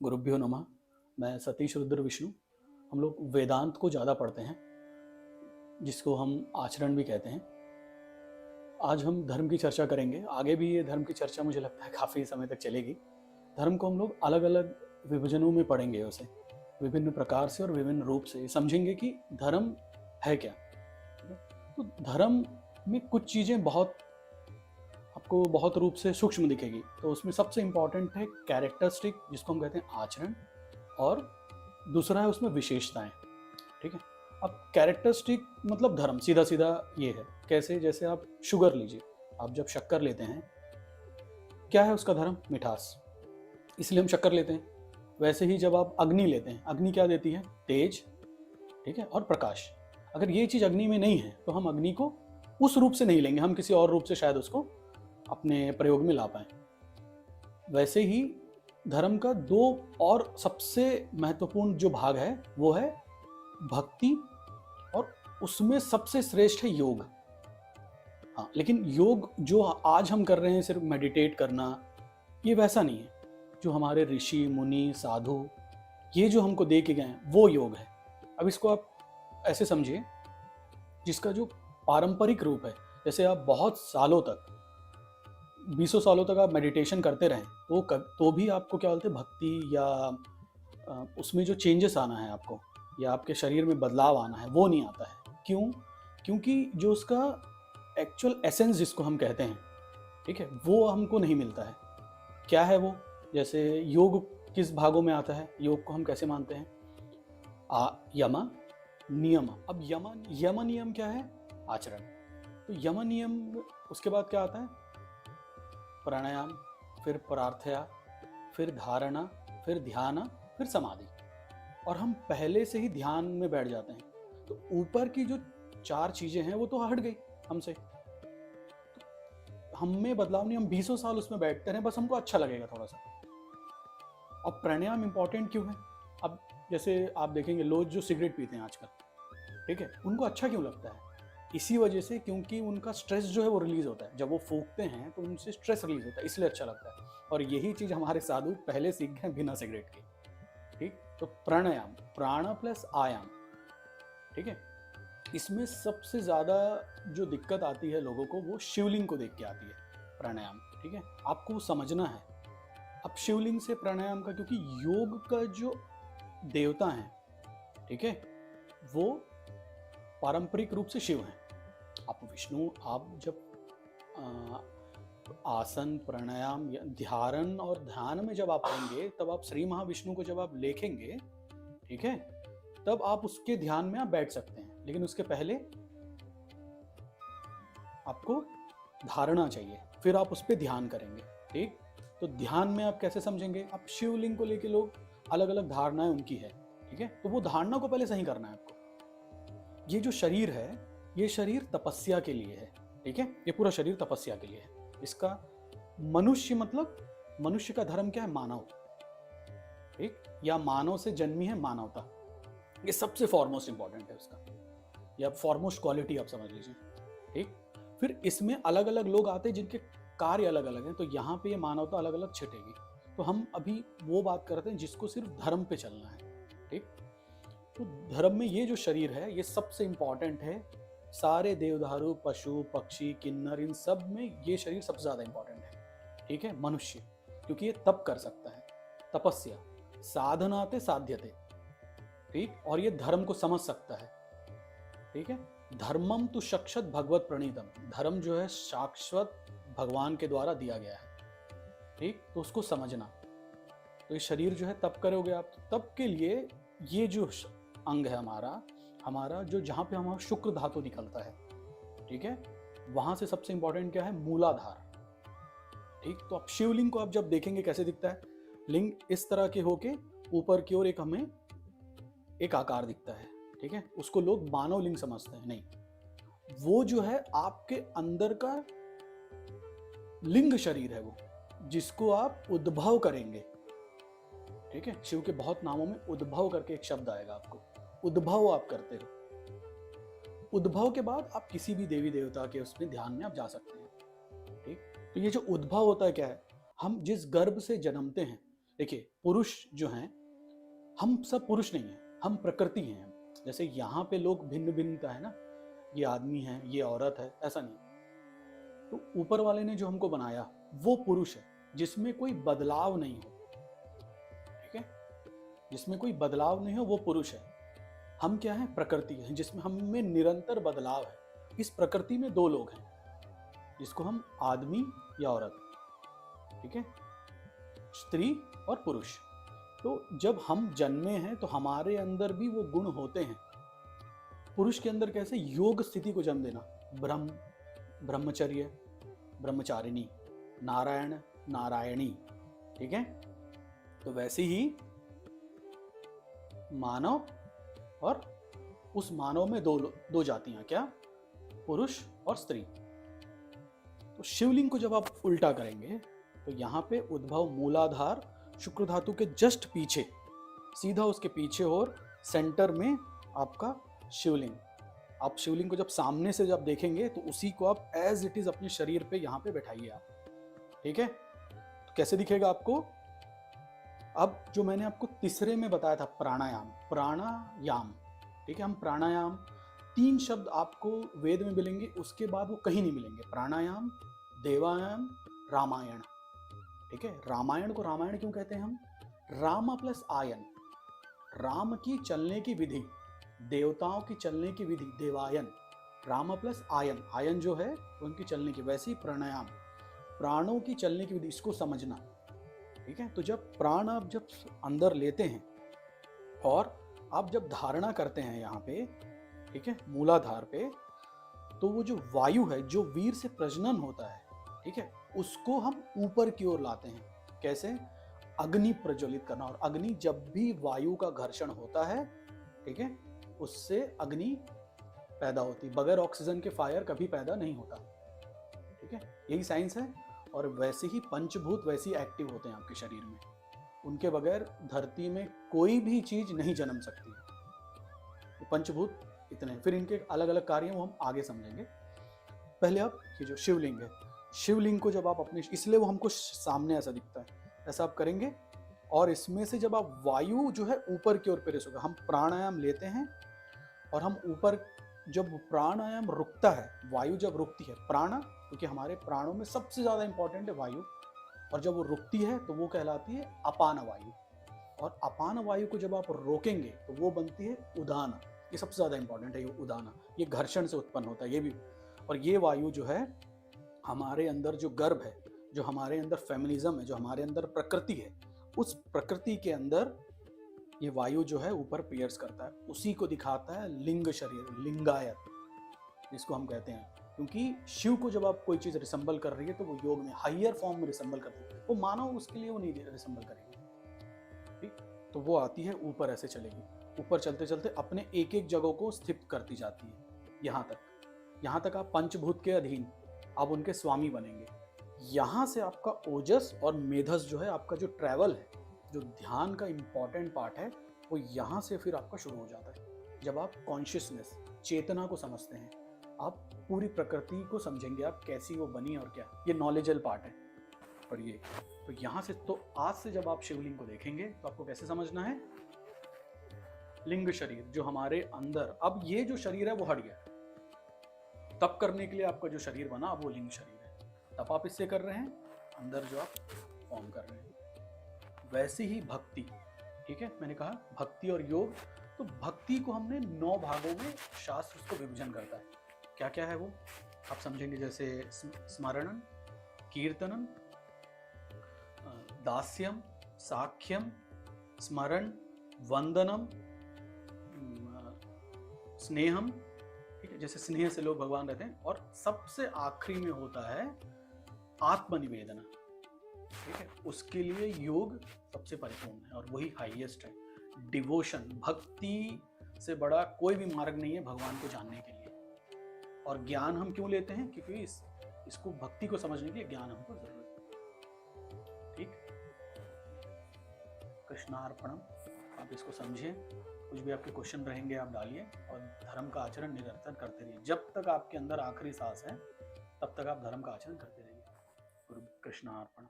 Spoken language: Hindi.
गुरुभ्यो नमः। मैं सतीश रुद्र विष्णु। हम लोग वेदांत को ज़्यादा पढ़ते हैं, जिसको हम आचरण भी कहते हैं। आज हम धर्म की चर्चा करेंगे। आगे भी ये धर्म की चर्चा मुझे लगता है काफ़ी समय तक चलेगी। धर्म को हम लोग अलग अलग विभाजनों में पढ़ेंगे, उसे विभिन्न प्रकार से और विभिन्न रूप से समझेंगे कि धर्म है क्या। तो धर्म में कुछ चीज़ें आपको बहुत रूप से सूक्ष्म दिखेगी। तो उसमें सबसे इम्पॉर्टेंट है कैरेक्टरिस्टिक, जिसको हम कहते हैं आचरण, और दूसरा है उसमें विशेषताएं। ठीक है। अब कैरेक्टरिस्टिक मतलब धर्म सीधा सीधा ये है। कैसे? जैसे आप शुगर लीजिए, आप जब शक्कर लेते हैं, क्या है उसका धर्म? मिठास, इसलिए हम शक्कर लेते हैं। वैसे ही जब आप अग्नि लेते हैं, अग्नि क्या देती है? तेज, ठीक है, और प्रकाश। अगर ये चीज़ अग्नि में नहीं है तो हम अग्नि को उस रूप से नहीं लेंगे, हम किसी और रूप से शायद उसको अपने प्रयोग में ला पाए। वैसे ही धर्म का दो और सबसे महत्वपूर्ण जो भाग है वो है भक्ति, और उसमें सबसे श्रेष्ठ है योग। हाँ, लेकिन योग जो आज हम कर रहे हैं, सिर्फ मेडिटेट करना, ये वैसा नहीं है। जो हमारे ऋषि मुनि साधु ये जो हमको दे के गए हैं वो योग है। अब इसको आप ऐसे समझिए, जिसका जो पारंपरिक रूप है, जैसे आप बहुत सालों तक, बीसों सालों तक आप मेडिटेशन करते रहें तो भी आपको क्या बोलते हैं, भक्ति या उसमें जो चेंजेस आना है आपको, या आपके शरीर में बदलाव आना है, वो नहीं आता है। क्यों? क्योंकि जो उसका एक्चुअल एसेंस जिसको हम कहते हैं, ठीक है, वो हमको नहीं मिलता है। क्या है वो? जैसे योग किस भागों में आता है? योग को हम कैसे मानते हैं? यम नियम। अब यम नियम क्या है? आचरण। तो यम नियम, उसके बाद क्या आता है? प्राणायाम, फिर प्रार्थना, फिर धारणा, फिर ध्यान, फिर समाधि। और हम पहले से ही ध्यान में बैठ जाते हैं, तो ऊपर की जो चार चीजें हैं वो तो हट गई हमसे। तो हम में बदलाव नहीं, हम 20 साल उसमें बैठते रहे, बस हमको अच्छा लगेगा थोड़ा सा। और प्राणायाम इंपॉर्टेंट क्यों है? अब जैसे आप देखेंगे लोग जो सिगरेट पीते हैं आजकल, ठीक है, उनको अच्छा क्यों लगता है? इसी वजह से, क्योंकि उनका स्ट्रेस जो है वो रिलीज होता है। जब वो फूंकते हैं तो उनसे स्ट्रेस रिलीज होता है, इसलिए अच्छा लगता है। और यही चीज हमारे साधु पहले सीख गए बिना सिगरेट के। ठीक, तो प्राणायाम, प्राण प्लस आयाम, ठीक है। इसमें सबसे ज्यादा जो दिक्कत आती है लोगों को, वो शिवलिंग को देख के आती है। प्राणायाम, ठीक है, आपको समझना है। अब शिवलिंग से प्राणायाम का, क्योंकि योग का जो देवता है, ठीक है, वो पारंपरिक रूप से शिव हैं। आप विष्णु, आप जब आसन, प्राणायाम, ध्यान और ध्यान में जब आप आएंगे, तब आप श्री महाविष्णु को जब आप लेखेंगे, ठीक है, तब आप उसके ध्यान में आप बैठ सकते हैं। लेकिन उसके पहले आपको धारणा चाहिए, फिर आप उस पर ध्यान करेंगे। ठीक, तो ध्यान में आप कैसे समझेंगे? आप शिवलिंग को लेके लोग अलग अलग धारणाएं उनकी है, ठीक है, तो वो धारणा को पहले सही करना है आपको। ये जो शरीर है, ये शरीर तपस्या के लिए है, ठीक है, ये पूरा शरीर तपस्या के लिए है। इसका मनुष्य मतलब, मनुष्य का धर्म क्या है? मानव, ठीक, या मानव से जन्मी है मानवता। ये सबसे फॉरमोस्ट इंपॉर्टेंट है उसका, या फॉरमोस्ट क्वालिटी आप समझ लीजिए। ठीक, फिर इसमें अलग अलग लोग आते हैं जिनके कार्य अलग अलग हैं, तो यहाँ पे ये मानवता अलग अलग छिटेगी। तो हम अभी वो बात करते हैं जिसको सिर्फ धर्म पे चलना है। ठीक, तो धर्म में ये जो शरीर है ये सबसे इंपॉर्टेंट है। सारे देवदारू, पशु, पक्षी, किन्नर, इन सब में ये शरीर सबसे ज्यादा इंपॉर्टेंट है। ठीक है, मनुष्य, क्योंकि ये तप कर सकता है, तपस्या, साधनाते साध्यते, ठीक, और ये धर्म को समझ सकता है। ठीक है, धर्मम तु शक्षत भगवत प्रणीतम, धर्म जो है शाश्वत भगवान के द्वारा दिया गया है। ठीक, तो उसको समझना। तो ये शरीर जो है तप करोगे आप, तप के लिए ये जो अंग है हमारा जो, जहां पे हमारा शुक्र धातु निकलता है, ठीक है, वहां से सबसे इंपॉर्टेंट क्या है? मूलाधार। ठीक, तो आप शिवलिंग को आप जब देखेंगे कैसे दिखता है? लिंग इस तरह के होके ऊपर की ओर एक हमें एक आकार दिखता है, ठीक है, उसको लोग मानव लिंग समझते हैं। नहीं, वो जो है आपके अंदर का लिंग शरीर है वो, जिसको आप उद्भव करेंगे। ठीक है, शिव के बहुत नामों में उद्भव करके एक शब्द आएगा, आपको उद्भव आप करते हो। उद्भव के बाद आप किसी भी देवी देवता के उसमें ध्यान में आप जा सकते हैं। ठीक, तो ये जो उद्भव होता है क्या है? हम जिस गर्भ से जन्मते हैं, देखिए पुरुष जो हैं, हम सब पुरुष नहीं हैं, हम प्रकृति हैं। जैसे यहाँ पे लोग भिन्न भिन्नता है ना, ये आदमी है, ये औरत है, ऐसा नहीं। तो ऊपर वाले ने जो हमको बनाया वो पुरुष है, जिसमें कोई बदलाव नहीं हो, ठीक है, जिसमें कोई बदलाव नहीं हो वो पुरुष है। हम क्या है, प्रकृति है, जिसमें हम में निरंतर बदलाव है। इस प्रकृति में दो लोग हैं, जिसको हम आदमी या औरत, ठीक है, स्त्री और पुरुष। तो जब हम जन्मे हैं तो हमारे अंदर भी वो गुण होते हैं। पुरुष के अंदर कैसे, योग स्थिति को जन्म देना, ब्रह्मचर्य, ब्रह्मचारिणी, नारायण, नारायणी, ठीक है। तो वैसे ही मानव, और उस मानव में दो जातियां, क्या, पुरुष और स्त्री। तो शिवलिंग को जब आप उल्टा करेंगे तो यहाँ पे उद्भव मूलाधार शुक्र धातु के जस्ट पीछे, सीधा उसके पीछे और सेंटर में आपका शिवलिंग। आप शिवलिंग को जब सामने से जब देखेंगे तो उसी को आप एज इट इज अपने शरीर पे यहाँ पे बैठाइए आप, ठीक है। तो कैसे दिखेगा आपको? अब जो मैंने आपको तीसरे में बताया था, प्राणायाम, प्राणायाम, ठीक है, हम प्राणायाम, 3 शब्द आपको वेद में मिलेंगे, उसके बाद वो कहीं नहीं मिलेंगे। प्राणायाम, देवायाम, रामायण, ठीक है। रामायण को रामायण क्यों कहते हैं हम? राम प्लस आयन, राम की चलने की विधि, देवताओं की चलने की विधि, देवायन, राम प्लस आयन, आयन जो है उनकी चलने की, वैसे ही प्राणायाम, प्राणों की चलने की विधि, इसको समझना, ठीक है। तो जब प्राण आप जब अंदर लेते हैं और आप जब धारणा करते हैं यहाँ पे, ठीक है, मूलाधार पे, तो वो जो वायु है, जो वीर से प्रजनन होता है, ठीक है, उसको हम ऊपर की ओर लाते हैं। कैसे? अग्नि प्रज्वलित करना। और अग्नि जब भी वायु का घर्षण होता है, ठीक है, उससे अग्नि पैदा होती, बगैर ऑक्सीजन के फायर कभी पैदा नहीं होता, ठीक है, यही साइंस है। और वैसे ही पंचभूत वैसे ही एक्टिव होते हैं आपके शरीर में, उनके बगैर धरती में कोई भी चीज नहीं जन्म सकती। तो पंचभूत इतने, फिर इनके अलग अलग कार्य वो हम आगे समझेंगे। पहले आप ये जो शिवलिंग है, शिवलिंग को जब आप अपने, इसलिए वो हमको सामने ऐसा दिखता है, ऐसा आप करेंगे और इसमें से जब आप वायु जो है ऊपर की ओर प्रेस होगा, हम प्राणायाम लेते हैं और हम ऊपर, जब प्राणायाम रुकता है, वायु जब रुकती है, प्राण, क्योंकि हमारे प्राणों में सबसे ज्यादा इंपॉर्टेंट है वायु, और जब वो रुकती है तो वो कहलाती है अपान वायु। और अपान वायु को जब आप रोकेंगे तो वो बनती है उदान, ये सबसे ज्यादा इंपॉर्टेंट है, ये उदान, ये घर्षण से उत्पन्न होता है ये भी। और ये वायु जो है हमारे अंदर जो गर्भ है, जो हमारे अंदर फेमिनिज्म है, जो हमारे अंदर प्रकृति है, उस प्रकृति के अंदर ये वायु जो है ऊपर पियर्स करता है, उसी को दिखाता है लिंग शरीर, लिंगायत जिसको हम कहते हैं। क्योंकि शिव को जब आप कोई चीज रिसेंबल कर रही है तो वो योग में हाइयर फॉर्म में रिसेंबल करती है, वो मानव उसके लिए वो नहीं रिसेंबल करेगी, ठीक। तो वो आती है ऊपर, ऐसे चलेगी, ऊपर चलते चलते अपने एक एक जगह को स्थित करती जाती है, यहाँ तक आप पंचभूत के अधीन, आप उनके स्वामी बनेंगे। यहाँ से आपका ओजस और मेधस जो है, आपका जो ट्रैवल है, जो ध्यान का इंपॉर्टेंट पार्ट है, वो यहाँ से फिर आपका शुरू हो जाता है। जब आप कॉन्शियसनेस, चेतना को समझते हैं, आप पूरी प्रकृति को समझेंगे, आप कैसी वो बनी और क्या, ये नॉलेजल पार्ट है। और ये तो यहाँ से, तो आज से जब आप शिवलिंग को देखेंगे तो आपको कैसे समझना है, लिंग शरीर जो हमारे अंदर, अब ये जो शरीर है वो हट गया, तप करने के लिए आपका जो शरीर बना अब वो लिंग शरीर है, तप आप इससे कर रहे हैं, अंदर जो आप फॉर्म कर रहे हैं। वैसे ही भक्ति, ठीक है, मैंने कहा भक्ति और योग, तो भक्ति को हमने 9 भागों में शास्त्र उसको विभाजन करता है। क्या क्या है वो आप समझेंगे, जैसे स्मरणन, कीर्तनन, दास्यम, साख्यम, स्मरण, वंदनम, स्नेहम, ठीक है, जैसे स्नेह से लोग भगवान रहते हैं। और सबसे आखिरी में होता है आत्मनिवेदना, ठीक है, उसके लिए योग सबसे परिपूर्ण है और वही हाईएस्ट है। डिवोशन, भक्ति से बड़ा कोई भी मार्ग नहीं है भगवान को जानने के लिए। और ज्ञान हम क्यों लेते हैं? क्योंकि इसको, भक्ति को समझने के लिए ज्ञान हमको जरूरत है, ठीक। कृष्णार्पणम, आप इसको समझिए, कुछ भी आपके क्वेश्चन रहेंगे आप डालिए, और धर्म का आचरण निरंतर करते रहिए। जब तक आपके अंदर आखिरी सांस है तब तक आप धर्म का आचरण करते रहिए। गुरु कृष्णार्पणम।